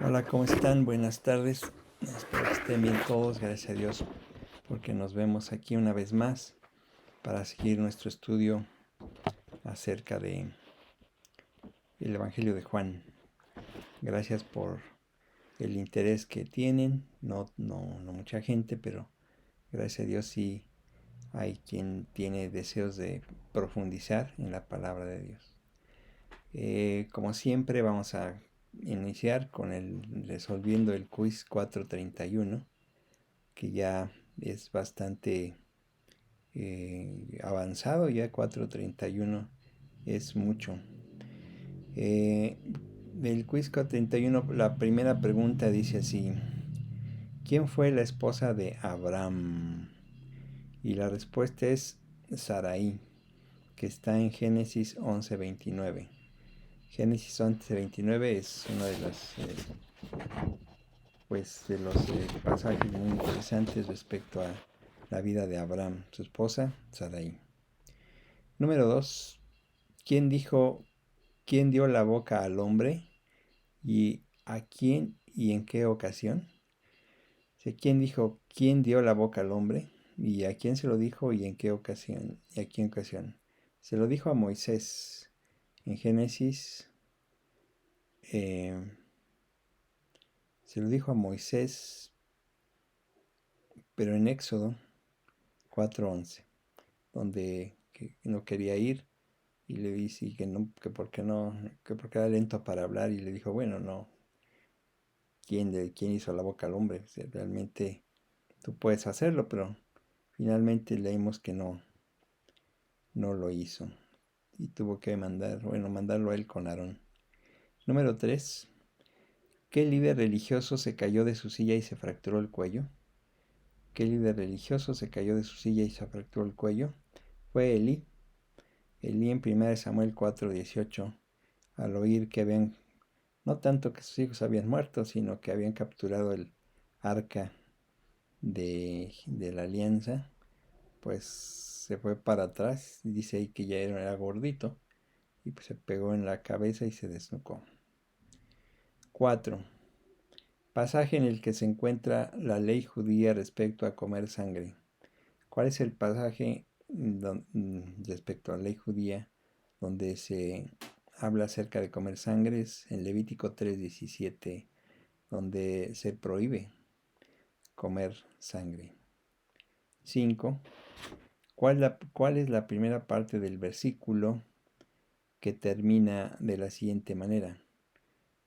Hola, ¿cómo están? Buenas tardes. Espero que estén bien todos, gracias a Dios, porque nos vemos aquí una vez más para seguir nuestro estudio acerca de el Evangelio de Juan. Gracias por el interés que tienen. No mucha gente, pero gracias a Dios sí hay quien tiene deseos de profundizar en la palabra de Dios. Como siempre, vamos a iniciar con resolviendo el quiz 431, que ya es bastante avanzado, ya 431 es mucho. Eh, del quiz 431, la primera pregunta dice así: ¿quién fue la esposa de Abraham? Y la respuesta es Sarai, que está en Génesis 11:29. Génesis 11:29 es uno de los pasajes muy interesantes respecto a la vida de Abraham, su esposa Sarai. Número 2. ¿Quién dijo, quién dio la boca al hombre y a quién y en qué ocasión? O sea, ¿quién dijo, quién dio la boca al hombre y a quién se lo dijo y en qué ocasión? ¿Y a qué ocasión? Se lo dijo a Moisés en Génesis. eh, Se lo dijo a Moisés, pero en Éxodo 4:11, donde no quería ir y le dice que no, que porque no, que porque era lento para hablar, y le dijo, bueno, no, ¿quién hizo la boca al hombre? O sea, realmente tú puedes hacerlo, pero finalmente leímos que no lo hizo y tuvo que mandarlo a él con Aarón. Número 3. ¿Qué líder religioso se cayó de su silla y se fracturó el cuello? ¿Qué líder religioso se cayó de su silla y se fracturó el cuello? Fue Elí. Elí en 1 Samuel 4:18, al oír que habían, no tanto que sus hijos habían muerto, sino que habían capturado el arca de la alianza, pues se fue para atrás y dice ahí que ya era gordito y pues se pegó en la cabeza y se desnucó. 4. Pasaje en el que se encuentra la ley judía respecto a comer sangre. ¿Cuál es el pasaje respecto a la ley judía donde se habla acerca de comer sangre? Es en Levítico 3:17, donde se prohíbe comer sangre. 5. ¿Cuál es la primera parte del versículo que termina de la siguiente manera?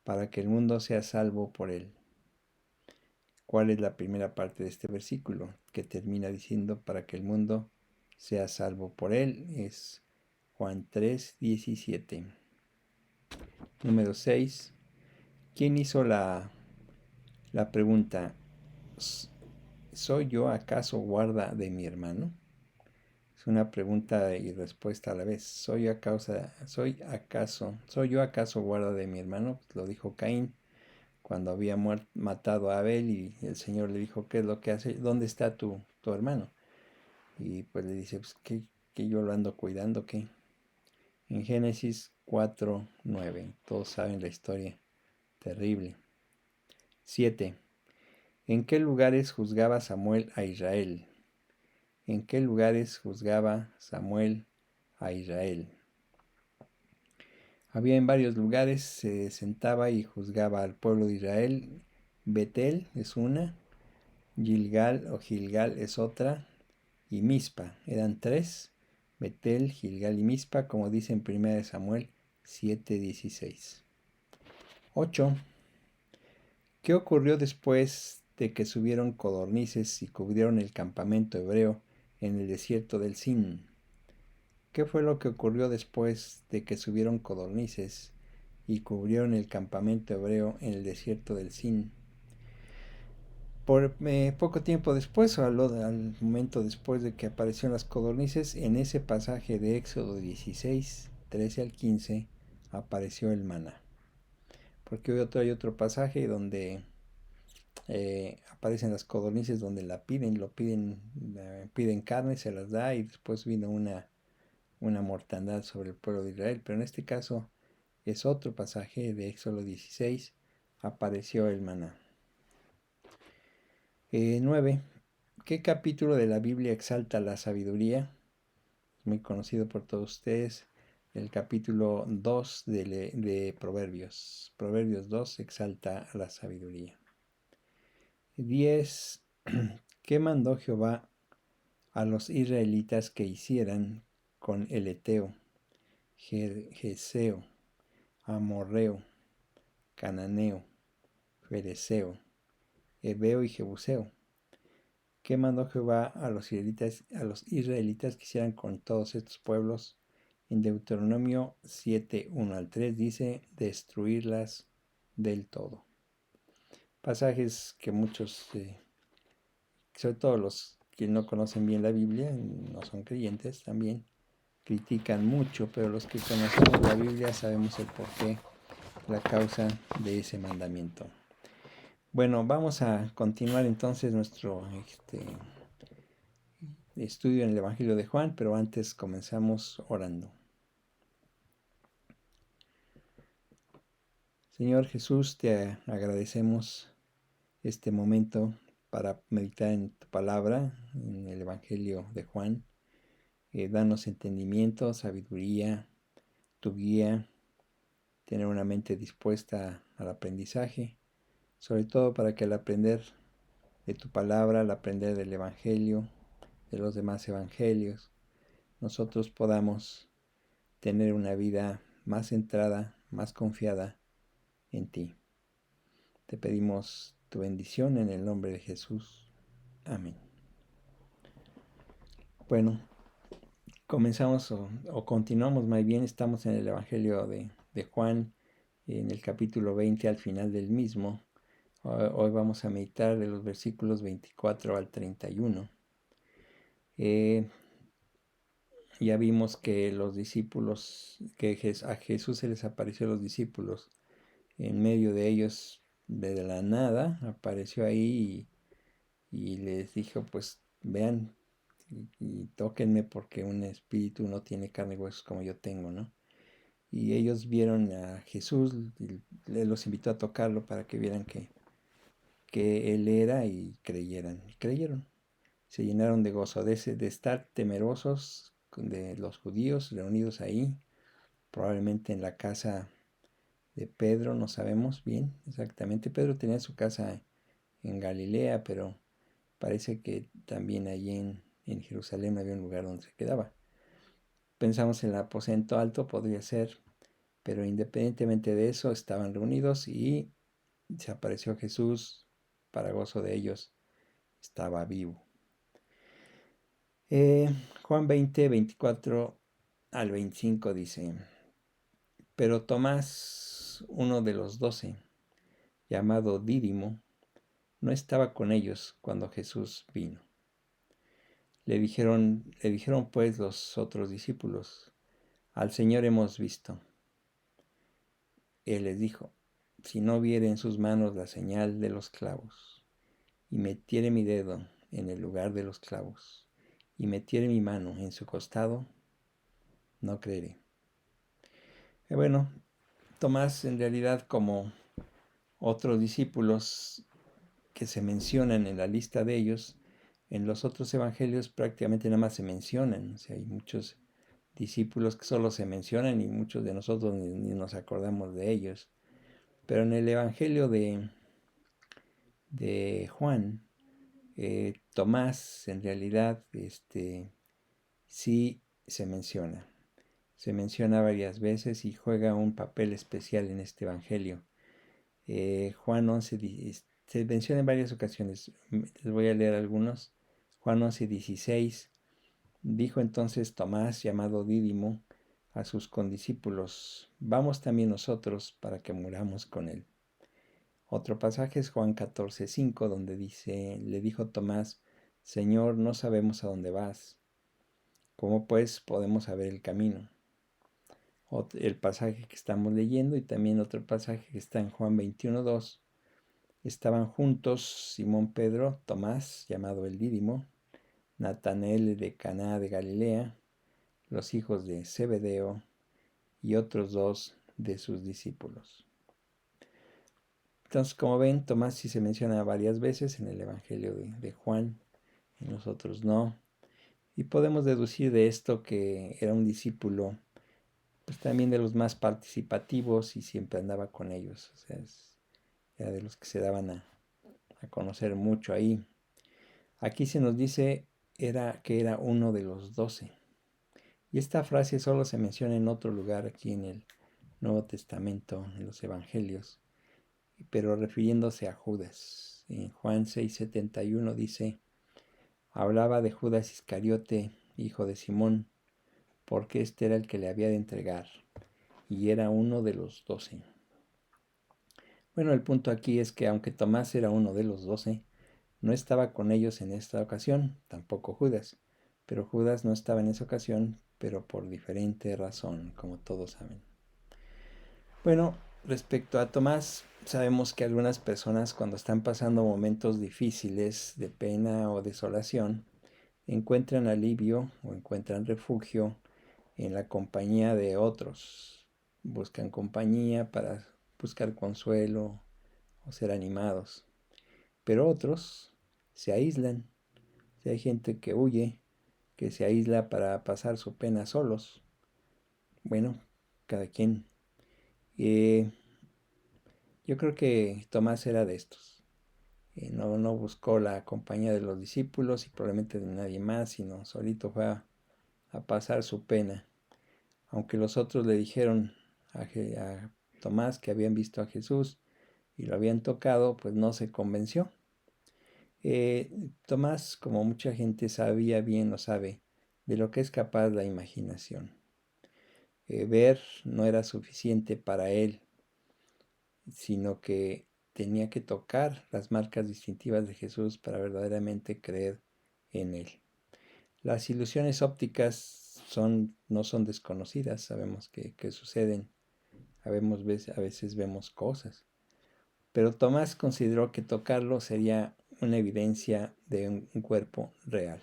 Para que el mundo sea salvo por él. ¿Cuál es la primera parte de este versículo que termina diciendo para que el mundo sea salvo por él? Es Juan 3:17. Número 6. ¿Quién hizo la pregunta? ¿Soy yo acaso guarda de mi hermano? Es una pregunta y respuesta a la vez. ¿Soy yo acaso guarda de mi hermano? Pues lo dijo Caín cuando había matado a Abel, y el Señor le dijo, ¿qué es lo que hace? ¿Dónde está tu hermano? Y pues le dice, pues que yo lo ando cuidando, ¿qué? En Génesis 4:9. Todos saben la historia. Terrible. 7. ¿En qué lugares juzgaba Samuel a Israel? ¿En qué lugares juzgaba Samuel a Israel? Había en varios lugares, se sentaba y juzgaba al pueblo de Israel. Betel es una, Gilgal es otra, y Mizpa. Eran tres: Betel, Gilgal y Mizpa, como dice en 1 Samuel 7:16. 8. ¿Qué ocurrió después de que subieron codornices y cubrieron el campamento hebreo en el desierto del Sin? ¿Qué fue lo que ocurrió después de que subieron codornices y cubrieron el campamento hebreo en el desierto del Sin? Por poco tiempo después, o al momento después de que aparecieron las codornices, en ese pasaje de Éxodo 16, 13 al 15, apareció el maná. Porque hay otro pasaje donde aparecen las codornices, donde piden carne, se las da, y después vino una mortandad sobre el pueblo de Israel. Pero en este caso es otro pasaje de Éxodo 16, apareció el maná. 9. ¿Qué capítulo de la Biblia exalta la sabiduría? Muy conocido por todos ustedes, el capítulo 2 de Proverbios. Proverbios 2 exalta a la sabiduría. 10. ¿Qué mandó Jehová a los israelitas que hicieran con el Eteo, Geseo, Amorreo, Cananeo, Fereceo, Heveo y Jebuseo? ¿Qué mandó Jehová a los israelitas que hicieran con todos estos pueblos? En Deuteronomio 7, 1 al 3 dice, destruirlas del todo. Pasajes que muchos, sobre todo los que no conocen bien la Biblia, no son creyentes también, critican mucho, pero los que conocemos la Biblia sabemos el porqué, la causa de ese mandamiento. Bueno, vamos a continuar entonces nuestro estudio en el Evangelio de Juan, pero antes comenzamos orando. Señor Jesús, te agradecemos este momento para meditar en tu palabra, en el Evangelio de Juan. Danos entendimiento, sabiduría, tu guía, tener una mente dispuesta al aprendizaje, sobre todo para que al aprender de tu palabra, al aprender del Evangelio, de los demás evangelios, nosotros podamos tener una vida más centrada, más confiada en ti. Te pedimos tu bendición en el nombre de Jesús. Amén. Bueno, comenzamos o continuamos más bien, estamos en el Evangelio de Juan, en el capítulo 20 al final del mismo. Hoy vamos a meditar de los versículos 24 al 31. Ya vimos que los discípulos, a Jesús se les apareció a los discípulos, en medio de ellos, de la nada, apareció ahí y les dijo, pues vean y tóquenme porque un espíritu no tiene carne y huesos como yo tengo, ¿no? Y ellos vieron a Jesús, y los invitó a tocarlo para que vieran que Él era y creyeran. Y creyeron. Se llenaron de gozo, de estar temerosos de los judíos reunidos ahí, probablemente en la casa de Pedro, no sabemos bien exactamente. Pedro tenía su casa en Galilea, pero parece que también allí en Jerusalén había un lugar donde se quedaba. Pensamos en el aposento alto, podría ser, pero independientemente de eso, estaban reunidos y se apareció Jesús, para gozo de ellos, estaba vivo. Juan 20, 24 al 25 dice, pero Tomás, uno de los 12, llamado Dídimo, no estaba con ellos cuando Jesús vino. Le dijeron pues los otros discípulos, al Señor hemos visto. Él les dijo, si no viere en sus manos la señal de los clavos, y metiere mi dedo en el lugar de los clavos, y metiere mi mano en su costado, no creeré. Bueno, Tomás, en realidad, como otros discípulos que se mencionan en la lista de ellos, en los otros evangelios prácticamente nada más se mencionan. O sea, hay muchos discípulos que solo se mencionan y muchos de nosotros ni nos acordamos de ellos. Pero en el evangelio de Juan, Tomás en realidad sí se menciona. Se menciona varias veces y juega un papel especial en este evangelio. Juan 11 se menciona en varias ocasiones. Les voy a leer algunos. Juan 11, 16. Dijo entonces Tomás, llamado Dídimo, a sus condiscípulos, vamos también nosotros para que muramos con él. Otro pasaje es Juan 14, 5, donde dice, le dijo Tomás, Señor, no sabemos a dónde vas. ¿Cómo pues podemos saber el camino? El pasaje que estamos leyendo y también otro pasaje que está en Juan 21, 2. Estaban juntos Simón Pedro, Tomás, llamado el Dídimo, Natanael de Caná de Galilea, los hijos de Zebedeo y otros dos de sus discípulos. Entonces, como ven, Tomás sí se menciona varias veces en el Evangelio de Juan, en los otros no. Y podemos deducir de esto que era un discípulo, pues también de los más participativos y siempre andaba con ellos. O sea, era de los que se daban a conocer mucho ahí. Aquí se nos dice que era uno de los 12. Y esta frase solo se menciona en otro lugar aquí en el Nuevo Testamento, en los Evangelios, pero refiriéndose a Judas. En Juan 6:71 dice, hablaba de Judas Iscariote, hijo de Simón, porque este era el que le había de entregar, y era uno de los 12. Bueno, el punto aquí es que aunque Tomás era uno de los 12, no estaba con ellos en esta ocasión, tampoco Judas. Pero Judas no estaba en esa ocasión, pero por diferente razón, como todos saben. Bueno, respecto a Tomás, sabemos que algunas personas cuando están pasando momentos difíciles de pena o desolación, encuentran alivio o encuentran refugio en la compañía de otros. Buscan compañía para buscar consuelo o ser animados. Pero otros se aíslan. Si hay gente que huye, que se aísla para pasar su pena solos. Bueno, cada quien. Eh, yo creo que Tomás era de estos. No buscó la compañía de los discípulos y probablemente de nadie más, sino solito fue a pasar su pena. Aunque los otros le dijeron a Tomás que habían visto a Jesús y lo habían tocado, pues no se convenció. Tomás, como mucha gente sabía bien o sabe, de lo que es capaz la imaginación. Ver no era suficiente para él, sino que tenía que tocar las marcas distintivas de Jesús para verdaderamente creer en él. Las ilusiones ópticas no son desconocidas, sabemos que suceden, a veces vemos cosas, pero Tomás consideró que tocarlo sería una evidencia de un cuerpo real.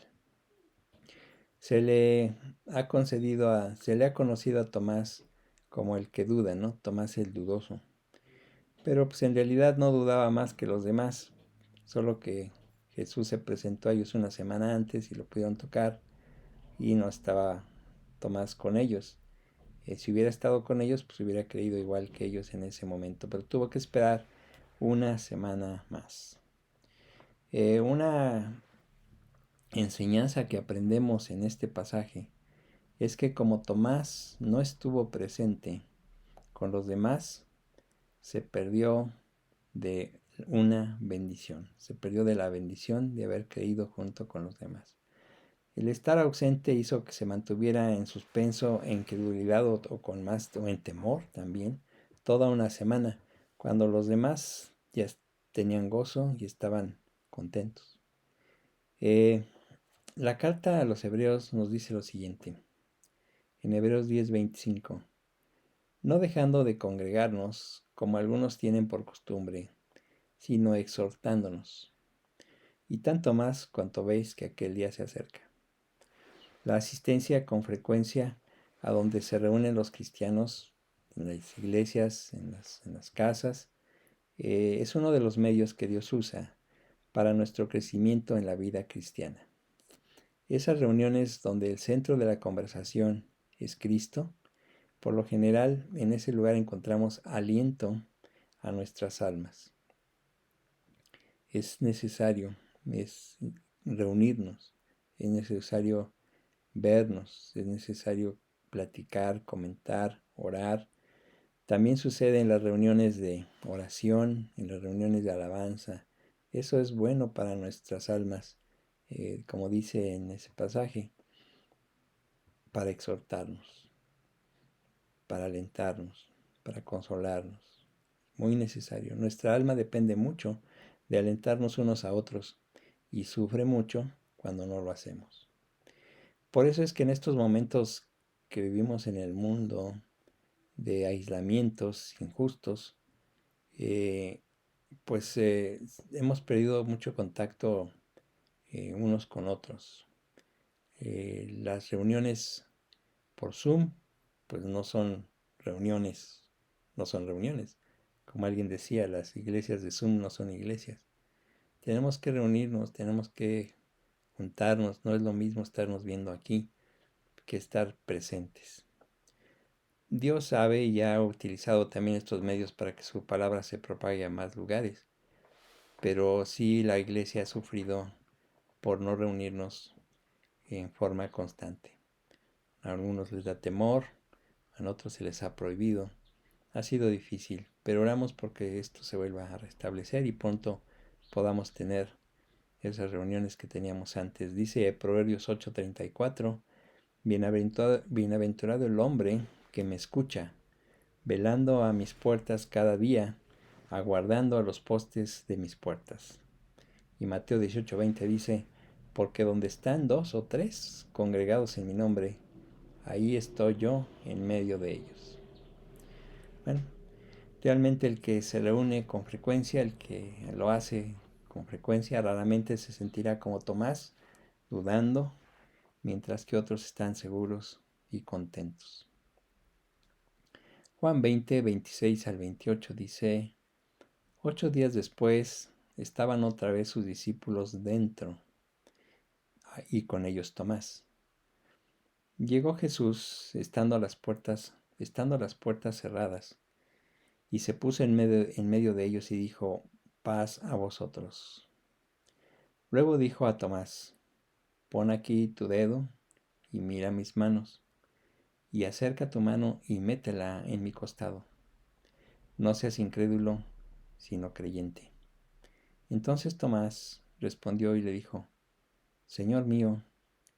Se le ha conocido a Tomás como el que duda, ¿no? Tomás el dudoso. Pero pues en realidad no dudaba más que los demás, solo que Jesús se presentó a ellos una semana antes y lo pudieron tocar y no estaba Tomás con ellos. Si hubiera estado con ellos, pues hubiera creído igual que ellos en ese momento, pero tuvo que esperar una semana más. Una enseñanza que aprendemos en este pasaje es que como Tomás no estuvo presente con los demás, se perdió de una bendición, se perdió de la bendición de haber creído junto con los demás. El estar ausente hizo que se mantuviera en suspenso, en credulidad o en temor también, toda una semana, cuando los demás ya tenían gozo y estaban contentos. La carta a los hebreos nos dice lo siguiente, en Hebreos 10:25, no dejando de congregarnos, como algunos tienen por costumbre, sino exhortándonos, y tanto más cuanto veis que aquel día se acerca. La asistencia con frecuencia a donde se reúnen los cristianos, en las iglesias, en las casas, es uno de los medios que Dios usa para nuestro crecimiento en la vida cristiana. Esas reuniones donde el centro de la conversación es Cristo, por lo general en ese lugar encontramos aliento a nuestras almas. Es necesario reunirnos, es necesario vernos, es necesario platicar, comentar, orar. También sucede en las reuniones de oración, en las reuniones de alabanza. Eso es bueno para nuestras almas, como dice en ese pasaje, para exhortarnos, para alentarnos, para consolarnos. Muy necesario. Nuestra alma depende mucho de alentarnos unos a otros y sufre mucho cuando no lo hacemos. Por eso es que en estos momentos que vivimos en el mundo de aislamientos injustos, pues hemos perdido mucho contacto unos con otros. Las reuniones por Zoom, pues no son reuniones no son reuniones. Como alguien decía, las iglesias de Zoom no son iglesias. Tenemos que reunirnos, tenemos que juntarnos. No es lo mismo estarnos viendo aquí que estar presentes. Dios sabe y ha utilizado también estos medios para que su palabra se propague a más lugares. Pero sí la iglesia ha sufrido por no reunirnos en forma constante. A algunos les da temor, a otros se les ha prohibido. Ha sido difícil, pero oramos porque esto se vuelva a restablecer y pronto podamos tener esas reuniones que teníamos antes. Dice Proverbios 8:34, bienaventurado el hombre que me escucha, velando a mis puertas cada día, aguardando a los postes de mis puertas. Y Mateo 18:20 dice, porque donde están dos o tres congregados en mi nombre, ahí estoy yo en medio de ellos. Bueno, realmente el que se reúne con frecuencia, el que lo hace con frecuencia, raramente se sentirá como Tomás, dudando, mientras que otros están seguros y contentos. Juan 20:26 al 28 dice, 8 días después estaban otra vez sus discípulos dentro y con ellos Tomás. Llegó Jesús estando las puertas cerradas, y se puso en medio de ellos y dijo, paz a vosotros. Luego dijo a Tomás, pon aquí tu dedo y mira mis manos, y acerca tu mano y métela en mi costado. No seas incrédulo, sino creyente. Entonces Tomás respondió y le dijo, Señor mío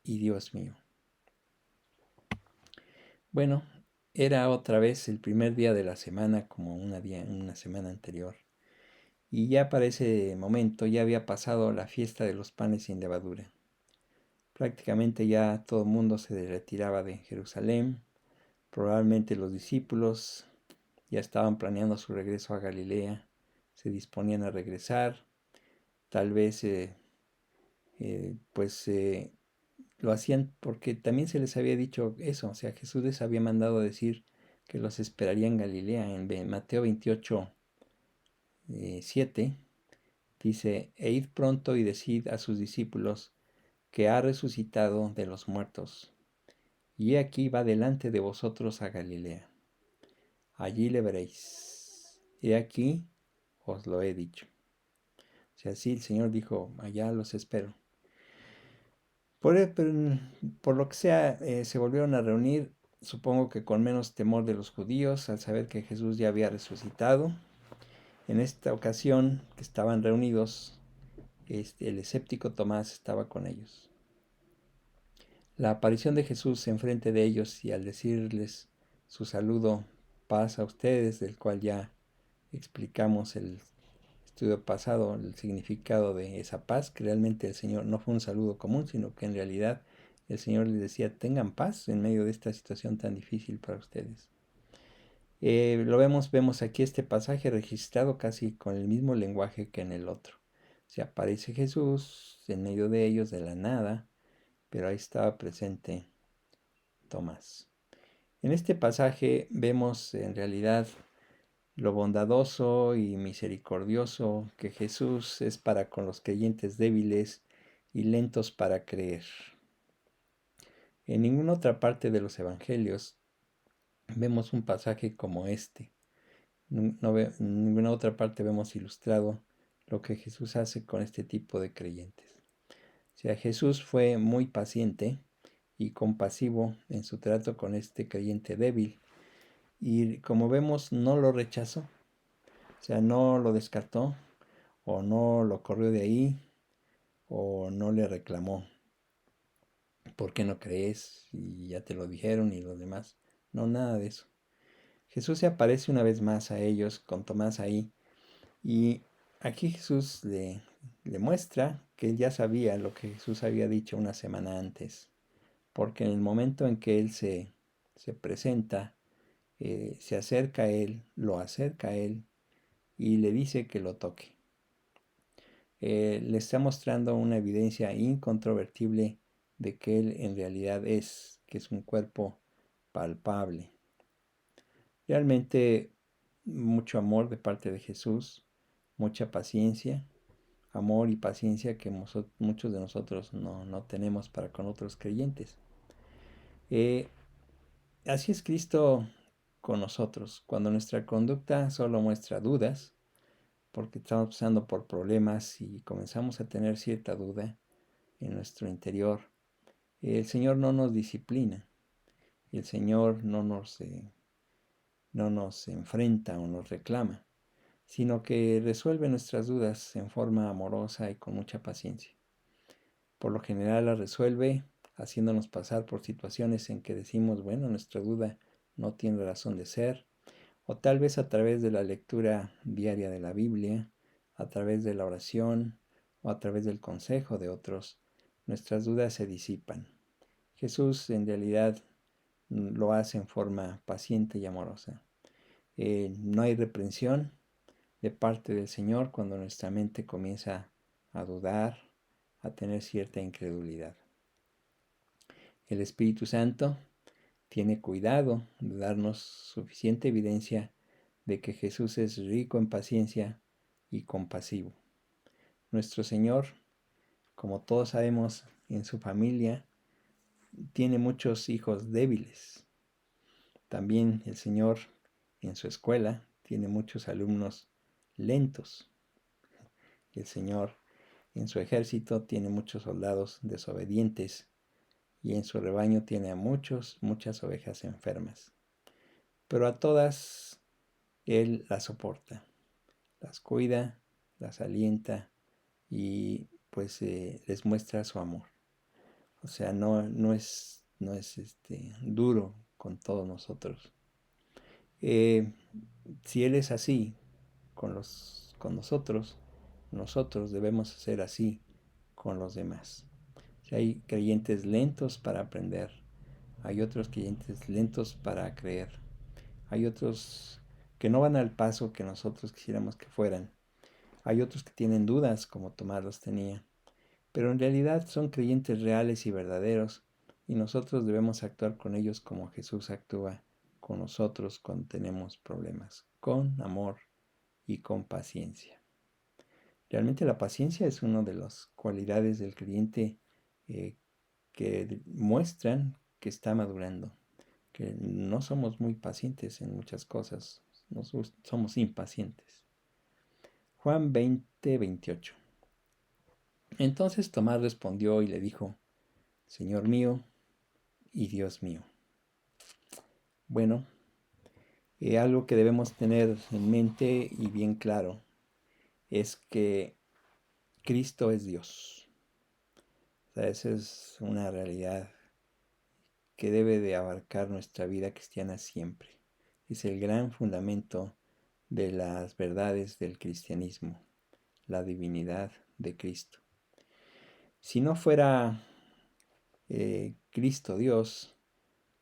y Dios mío. Bueno, era otra vez el primer día de la semana, como una semana anterior. Y ya para ese momento ya había pasado la fiesta de los panes sin levadura. Prácticamente ya todo el mundo se retiraba de Jerusalén. Probablemente los discípulos ya estaban planeando su regreso a Galilea. Se disponían a regresar. Tal vez lo hacían porque también se les había dicho eso. O sea, Jesús les había mandado decir que los esperaría en Galilea. En Mateo 28, 7 dice, e id pronto y decid a sus discípulos que ha resucitado de los muertos, y aquí va delante de vosotros a Galilea. Allí le veréis. He aquí os lo he dicho. O sea, sí, el Señor dijo, allá los espero. Por lo que sea, se volvieron a reunir, supongo que con menos temor de los judíos, al saber que Jesús ya había resucitado. En esta ocasión que estaban reunidos, el escéptico Tomás estaba con ellos. La aparición de Jesús enfrente de ellos y al decirles su saludo, paz a ustedes, del cual ya explicamos el estudio pasado, el significado de esa paz, que realmente el Señor no fue un saludo común, sino que en realidad el Señor les decía, tengan paz en medio de esta situación tan difícil para ustedes. Vemos aquí este pasaje registrado casi con el mismo lenguaje que en el otro. Se aparece Jesús en medio de ellos de la nada, pero ahí estaba presente Tomás. En este pasaje vemos en realidad lo bondadoso y misericordioso que Jesús es para con los creyentes débiles y lentos para creer. En ninguna otra parte de los evangelios vemos un pasaje como este. En ninguna otra parte vemos ilustrado lo que Jesús hace con este tipo de creyentes. O sea, Jesús fue muy paciente y compasivo en su trato con este creyente débil. Y como vemos, no lo rechazó, o sea, no lo descartó, o no lo corrió de ahí, o no le reclamó. ¿Por qué no crees? Y ya te lo dijeron y los demás. No, nada de eso. Jesús se aparece una vez más a ellos, con Tomás ahí, y aquí Jesús le muestra que él ya sabía lo que Jesús había dicho una semana antes, porque en el momento en que él se presenta, se acerca a él, lo acerca a él y le dice que lo toque. Le está mostrando una evidencia incontrovertible de que él en realidad que es un cuerpo palpable. Realmente mucho amor de parte de Jesús, mucha paciencia, amor y paciencia que muchos de nosotros no tenemos para con otros creyentes. Eh, Así es Cristo con nosotros. Cuando nuestra conducta solo muestra dudas, porque estamos pasando por problemas y comenzamos a tener cierta duda en nuestro interior, el Señor no nos disciplina, el Señor no nos enfrenta o nos reclama, sino que resuelve nuestras dudas en forma amorosa y con mucha paciencia. Por lo general las resuelve haciéndonos pasar por situaciones en que decimos, bueno, nuestra duda no tiene razón de ser, o tal vez a través de la lectura diaria de la Biblia, a través de la oración o a través del consejo de otros, nuestras dudas se disipan. Jesús en realidad lo hace en forma paciente y amorosa. No hay reprensión de parte del Señor cuando nuestra mente comienza a dudar, a tener cierta incredulidad. El Espíritu Santo tiene cuidado de darnos suficiente evidencia de que Jesús es rico en paciencia y compasivo. Nuestro Señor, como todos sabemos, en su familia tiene muchos hijos débiles. También el Señor en su escuela tiene muchos alumnos lentos. El Señor en su ejército tiene muchos soldados desobedientes y en su rebaño tiene a muchas ovejas enfermas. Pero a todas Él las soporta, las cuida, las alienta y pues les muestra su amor. O sea, no es duro con todos nosotros. Si Él es así con nosotros, nosotros debemos ser así con los demás. Si hay creyentes lentos para aprender, hay otros creyentes lentos para creer, hay otros que no van al paso que nosotros quisiéramos que fueran, hay otros que tienen dudas como Tomás los tenía, pero en realidad son creyentes reales y verdaderos y nosotros debemos actuar con ellos como Jesús actúa con nosotros cuando tenemos problemas, con amor y con paciencia. Realmente la paciencia es una de las cualidades del creyente eh, que muestran que está madurando, que no somos muy pacientes en muchas cosas, somos impacientes. Juan 20:28. Entonces Tomás respondió y le dijo, Señor mío y Dios mío. Bueno, algo que debemos tener en mente y bien claro es que Cristo es Dios. O sea, esa es una realidad que debe de abarcar nuestra vida cristiana siempre. Es el gran fundamento de las verdades del cristianismo, la divinidad de Cristo. Si no fuera Cristo Dios,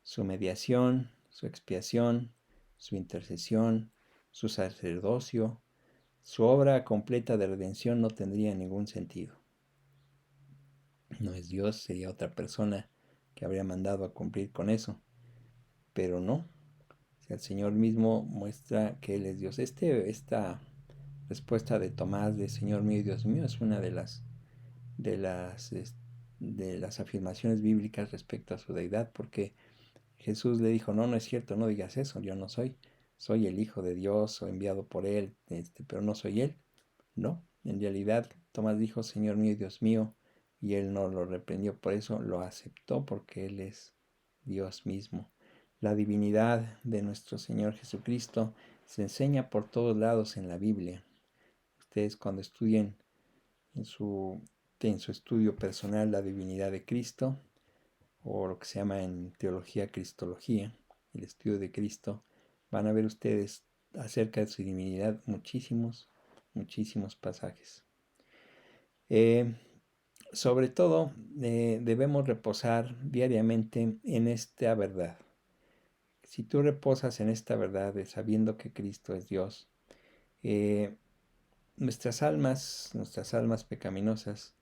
su mediación, su expiación, su intercesión, su sacerdocio, su obra completa de redención no tendría ningún sentido. No es Dios, sería otra persona que habría mandado a cumplir con eso. Pero no, el Señor mismo muestra que Él es Dios. Esta respuesta de Tomás de Señor mío y Dios mío es una de las, de las afirmaciones bíblicas respecto a su deidad, porque Jesús le dijo, no es cierto, no digas eso, yo no soy el Hijo de Dios, soy enviado por Él, pero no soy Él. No, en realidad Tomás dijo, Señor mío y Dios mío, y Él no lo reprendió, por eso lo aceptó, porque Él es Dios mismo. La divinidad de nuestro Señor Jesucristo se enseña por todos lados en la Biblia. Ustedes cuando estudien en su estudio personal la divinidad de Cristo, o lo que se llama en teología cristología, el estudio de Cristo, van a ver ustedes acerca de su divinidad muchísimos pasajes. Sobre todo, debemos reposar diariamente en esta verdad. Si tú reposas en esta verdad de sabiendo que Cristo es Dios, nuestras almas pecaminosas,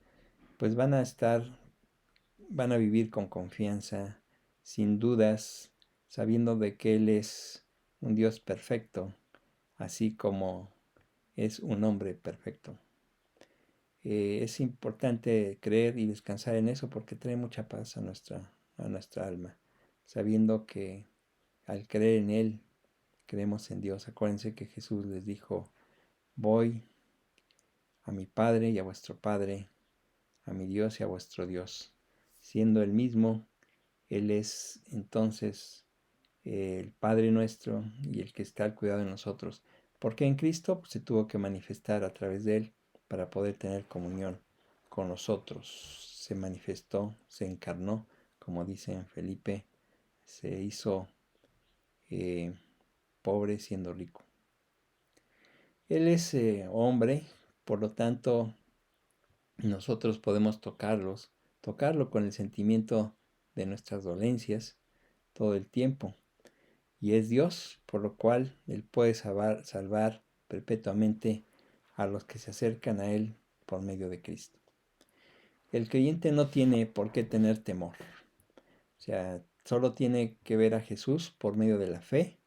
pues van a vivir con confianza, sin dudas, sabiendo de que Él es un Dios perfecto, así como es un hombre perfecto. Es importante creer y descansar en eso porque trae mucha paz a nuestra alma, sabiendo que al creer en Él, creemos en Dios. Acuérdense que Jesús les dijo, voy a mi Padre y a vuestro Padre, a mi Dios y a vuestro Dios. Siendo el mismo, Él es entonces el Padre nuestro y el que está al cuidado de nosotros. Porque en Cristo pues, se tuvo que manifestar a través de Él para poder tener comunión con nosotros. Se manifestó, se encarnó, como dice en Felipe, se hizo pobre siendo rico. Él es hombre, por lo tanto nosotros podemos tocarlo con el sentimiento de nuestras dolencias todo el tiempo. Y es Dios, por lo cual Él puede salvar perpetuamente a los que se acercan a Él por medio de Cristo. El creyente no tiene por qué tener temor. O sea, solo tiene que ver a Jesús por medio de la fe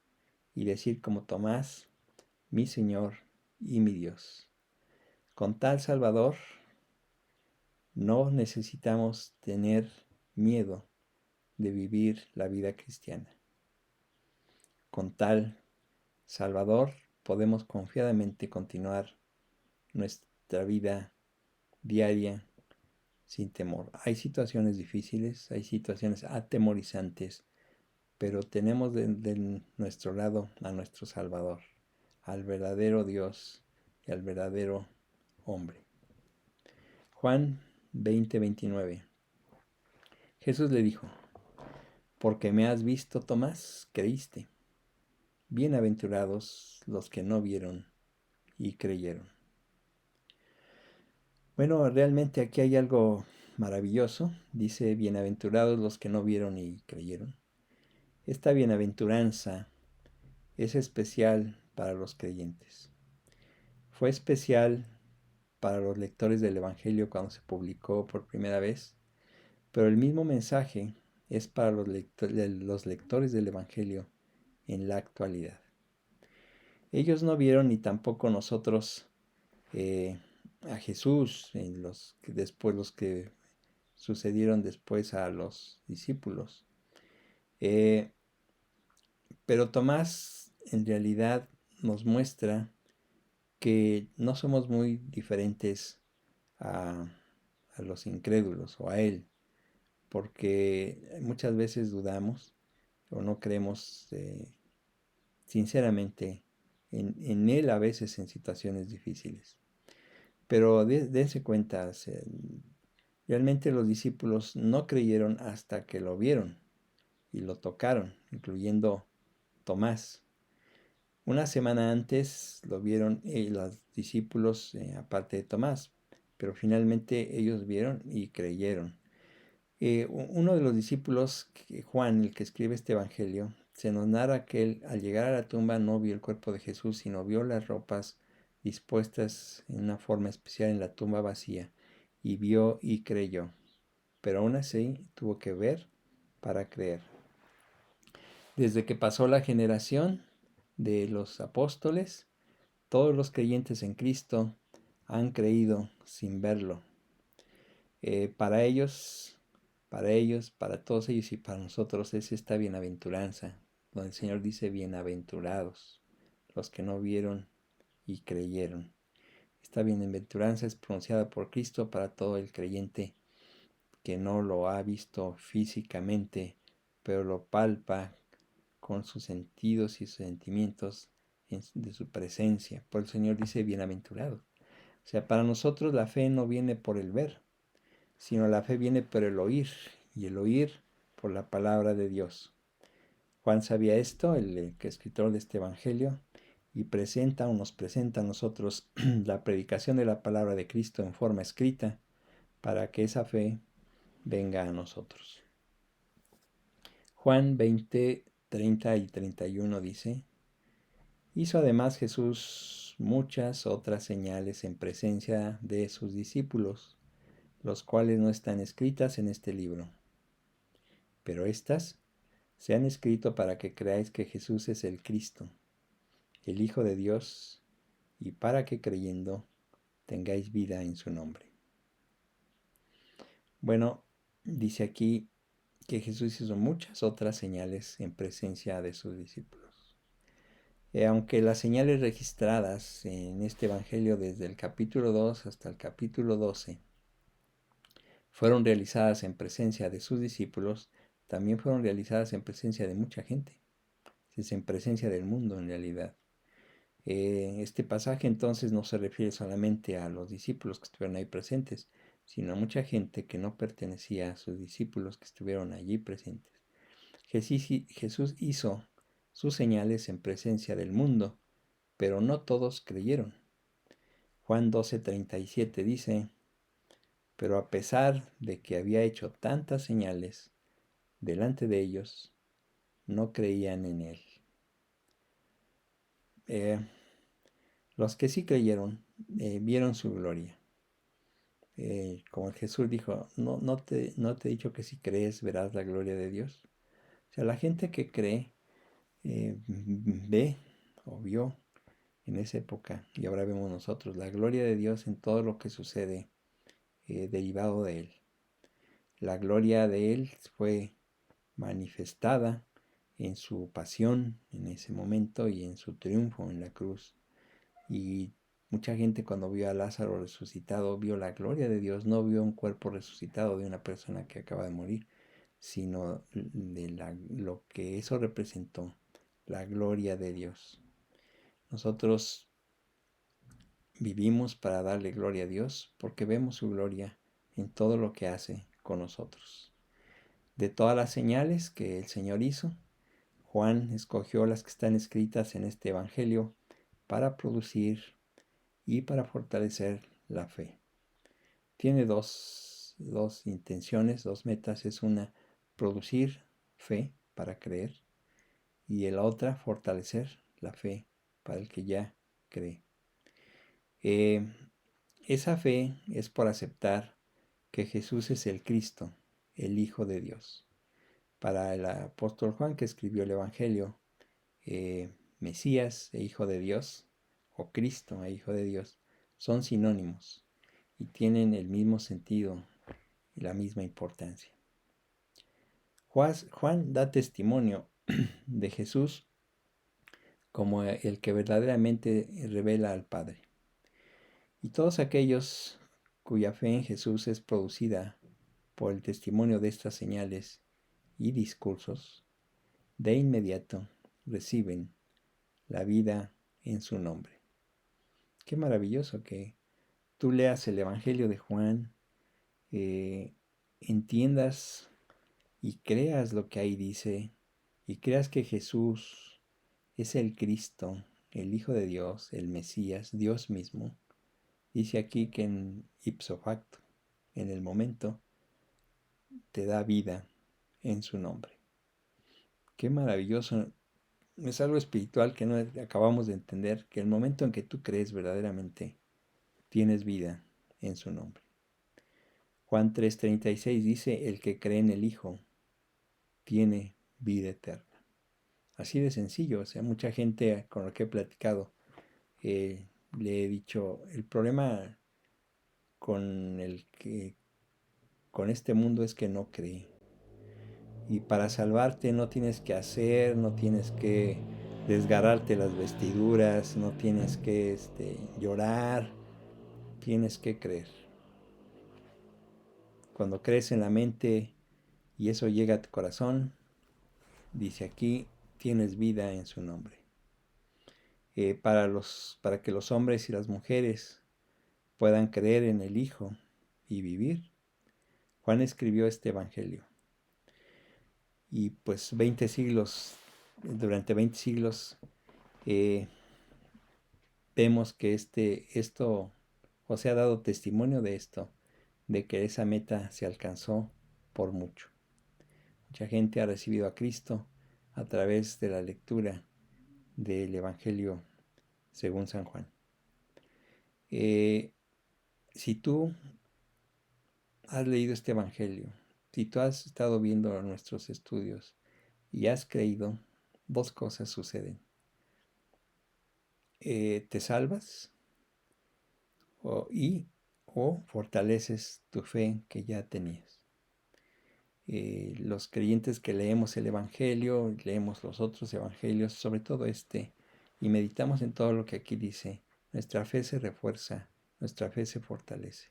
y decir como Tomás, mi Señor y mi Dios. Con tal Salvador no necesitamos tener miedo de vivir la vida cristiana. Con tal Salvador podemos confiadamente continuar nuestra vida diaria sin temor. Hay situaciones difíciles, hay situaciones atemorizantes, pero tenemos de nuestro lado a nuestro Salvador, al verdadero Dios y al verdadero hombre. Juan 20:29. Jesús le dijo, porque me has visto, Tomás, creíste. Bienaventurados los que no vieron y creyeron. Bueno, realmente aquí hay algo maravilloso. Dice, bienaventurados los que no vieron y creyeron. Esta bienaventuranza es especial para los creyentes. Fue especial para los lectores del Evangelio cuando se publicó por primera vez, pero el mismo mensaje es para los lectores del Evangelio en la actualidad. Ellos no vieron ni tampoco nosotros a Jesús, en los que sucedieron después a los discípulos. Pero Tomás en realidad nos muestra que no somos muy diferentes a, a los incrédulos o a Él, porque muchas veces dudamos o no creemos sinceramente en Él a veces en situaciones difíciles. Pero dense cuenta, realmente los discípulos no creyeron hasta que lo vieron y lo tocaron, incluyendo Tomás. Una semana antes lo vieron los discípulos, aparte de Tomás, pero finalmente ellos vieron y creyeron. Uno de los discípulos, Juan, el que escribe este evangelio, se nos narra que él al llegar a la tumba no vio el cuerpo de Jesús, sino vio las ropas dispuestas en una forma especial en la tumba vacía, y vio y creyó. Pero aún así tuvo que ver para creer. Desde que pasó la generación de los apóstoles, todos los creyentes en Cristo han creído sin verlo. Para ellos, para todos ellos y para nosotros es esta bienaventuranza, donde el Señor dice bienaventurados, los que no vieron y creyeron. Esta bienaventuranza es pronunciada por Cristo para todo el creyente que no lo ha visto físicamente, pero lo palpa con sus sentidos y sus sentimientos de su presencia. Por el Señor dice bienaventurado. O sea, para nosotros la fe no viene por el ver, sino la fe viene por el oír, y el oír por la palabra de Dios. Juan sabía esto, el escritor de este evangelio, y nos presenta a nosotros la predicación de la palabra de Cristo en forma escrita, para que esa fe venga a nosotros. Juan 20, 30 y 31 dice, hizo además Jesús muchas otras señales en presencia de sus discípulos, los cuales no están escritas en este libro. Pero éstas se han escrito para que creáis que Jesús es el Cristo, el Hijo de Dios, y para que creyendo tengáis vida en su nombre. Bueno, dice aquí que Jesús hizo muchas otras señales en presencia de sus discípulos. Aunque las señales registradas en este Evangelio desde el capítulo 2 hasta el capítulo 12 fueron realizadas en presencia de sus discípulos, también fueron realizadas en presencia de mucha gente, es en presencia del mundo en realidad. Este pasaje entonces no se refiere solamente a los discípulos que estuvieron ahí presentes, sino a mucha gente que no pertenecía a sus discípulos que estuvieron allí presentes. Jesús hizo sus señales en presencia del mundo, pero no todos creyeron. Juan 12:37 dice: pero a pesar de que había hecho tantas señales delante de ellos, no creían en él. Los que sí creyeron vieron su gloria. Como Jesús dijo, no te he dicho que si crees verás la gloria de Dios. O sea, la gente que cree ve o vio en esa época, y ahora vemos nosotros, la gloria de Dios en todo lo que sucede derivado de él. La gloria de él fue manifestada en su pasión en ese momento y en su triunfo en la cruz. Y mucha gente cuando vio a Lázaro resucitado vio la gloria de Dios, no vio un cuerpo resucitado de una persona que acaba de morir, sino de lo que eso representó, la gloria de Dios. Nosotros vivimos para darle gloria a Dios porque vemos su gloria en todo lo que hace con nosotros. De todas las señales que el Señor hizo, Juan escogió las que están escritas en este Evangelio para producir y para fortalecer la fe. Tiene dos intenciones, dos metas. Es una, producir fe para creer, y la otra, fortalecer la fe para el que ya cree. Esa fe es por aceptar que Jesús es el Cristo, el Hijo de Dios. Para el apóstol Juan, que escribió el Evangelio, Mesías e Hijo de Dios, o Cristo e Hijo de Dios, son sinónimos y tienen el mismo sentido y la misma importancia. Juan da testimonio de Jesús como el que verdaderamente revela al Padre. Y todos aquellos cuya fe en Jesús es producida por el testimonio de estas señales y discursos, de inmediato reciben la vida en su nombre. Qué maravilloso que tú leas el Evangelio de Juan, entiendas y creas lo que ahí dice, y creas que Jesús es el Cristo, el Hijo de Dios, el Mesías, Dios mismo. Dice aquí que en ipso facto, en el momento, te da vida en su nombre. Qué maravilloso. Es algo espiritual que no acabamos de entender, que el momento en que tú crees verdaderamente, tienes vida en su nombre. Juan 3:36 dice: el que cree en el Hijo tiene vida eterna. Así de sencillo. O sea, mucha gente con la que he platicado, le he dicho, el problema con este mundo es que no cree. Y para salvarte no tienes que no tienes que desgarrarte las vestiduras, no tienes que llorar, tienes que creer. Cuando crees en la mente y eso llega a tu corazón, dice aquí, tienes vida en su nombre. Para que los hombres y las mujeres puedan creer en el Hijo y vivir, Juan escribió este Evangelio. Y pues durante 20 siglos, vemos que esto, o se ha dado testimonio de esto, de que esa meta se alcanzó por mucho. Mucha gente ha recibido a Cristo a través de la lectura del Evangelio según San Juan. Si tú has leído este Evangelio, si tú has estado viendo nuestros estudios y has creído, dos cosas suceden. te salvas o fortaleces tu fe que ya tenías. Los creyentes que leemos el Evangelio, leemos los otros Evangelios, sobre todo este, y meditamos en todo lo que aquí dice, nuestra fe se refuerza, nuestra fe se fortalece.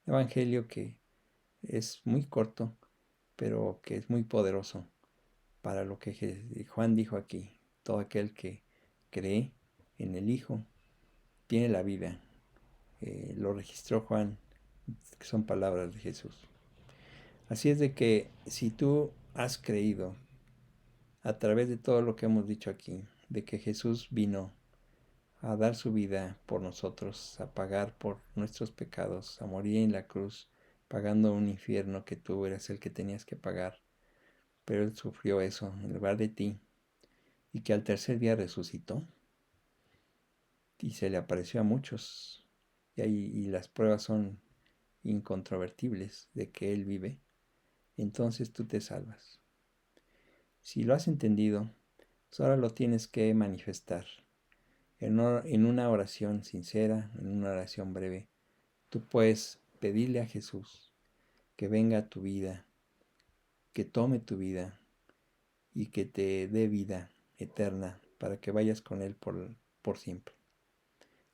Un Evangelio que es muy corto, pero que es muy poderoso para lo que Juan dijo aquí. Todo aquel que cree en el Hijo tiene la vida. Lo registró Juan, que son palabras de Jesús. Así es de que si tú has creído a través de todo lo que hemos dicho aquí, de que Jesús vino a dar su vida por nosotros, a pagar por nuestros pecados, a morir en la cruz, pagando un infierno que tú eras el que tenías que pagar, pero Él sufrió eso en lugar de ti, y que al tercer día resucitó, y se le apareció a muchos, y las pruebas son incontrovertibles de que Él vive, entonces tú te salvas. Si lo has entendido, pues ahora lo tienes que manifestar en una oración sincera, en una oración breve. Tú puedes pedirle a Jesús que venga a tu vida, que tome tu vida y que te dé vida eterna para que vayas con Él por siempre.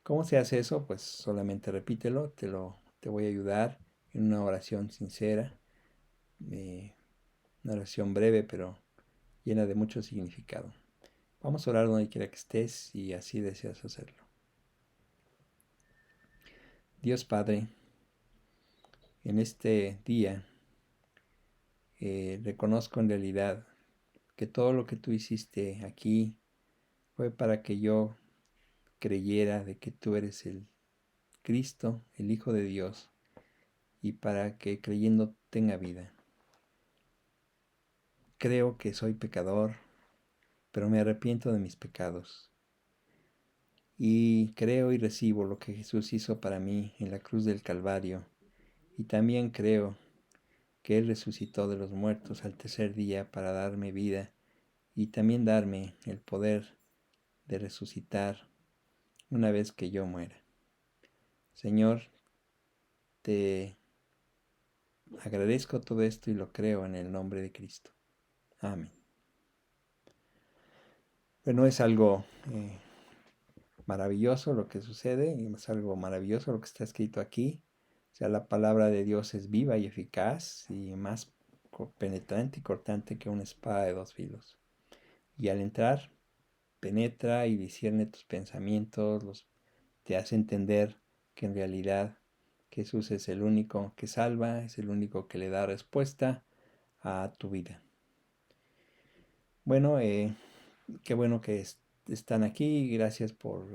¿Cómo se hace eso? Pues solamente repítelo, te voy a ayudar en una oración sincera, una oración breve pero llena de mucho significado. Vamos a orar donde quiera que estés y así deseas hacerlo. Dios Padre, en este día reconozco en realidad que todo lo que tú hiciste aquí fue para que yo creyera de que tú eres el Cristo, el Hijo de Dios, y para que creyendo tenga vida. Creo que soy pecador, pero me arrepiento de mis pecados. Y creo y recibo lo que Jesús hizo para mí en la cruz del Calvario. Y también creo que Él resucitó de los muertos al tercer día para darme vida y también darme el poder de resucitar una vez que yo muera. Señor, te agradezco todo esto y lo creo en el nombre de Cristo. Amén. Bueno, es algo maravilloso lo que sucede, y es algo maravilloso lo que está escrito aquí. O sea, la palabra de Dios es viva y eficaz y más penetrante y cortante que una espada de dos filos. Y al entrar, penetra y discierne tus pensamientos, te hace entender que en realidad Jesús es el único que salva, es el único que le da respuesta a tu vida. Bueno, qué bueno que están aquí. Gracias por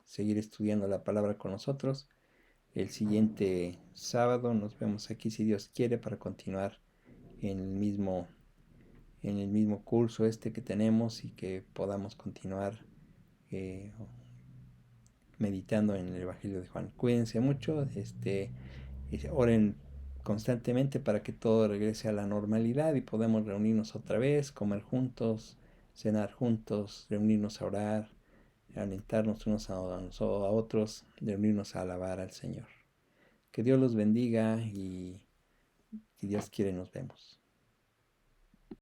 seguir estudiando la palabra con nosotros. El siguiente sábado nos vemos aquí, si Dios quiere, para continuar en en el mismo curso este que tenemos y que podamos continuar meditando en el Evangelio de Juan. Cuídense mucho, oren constantemente para que todo regrese a la normalidad y podamos reunirnos otra vez, comer juntos, cenar juntos, reunirnos a orar, alentarnos unos a otros, reunirnos a alabar al Señor. Que Dios los bendiga y si Dios quiere nos vemos.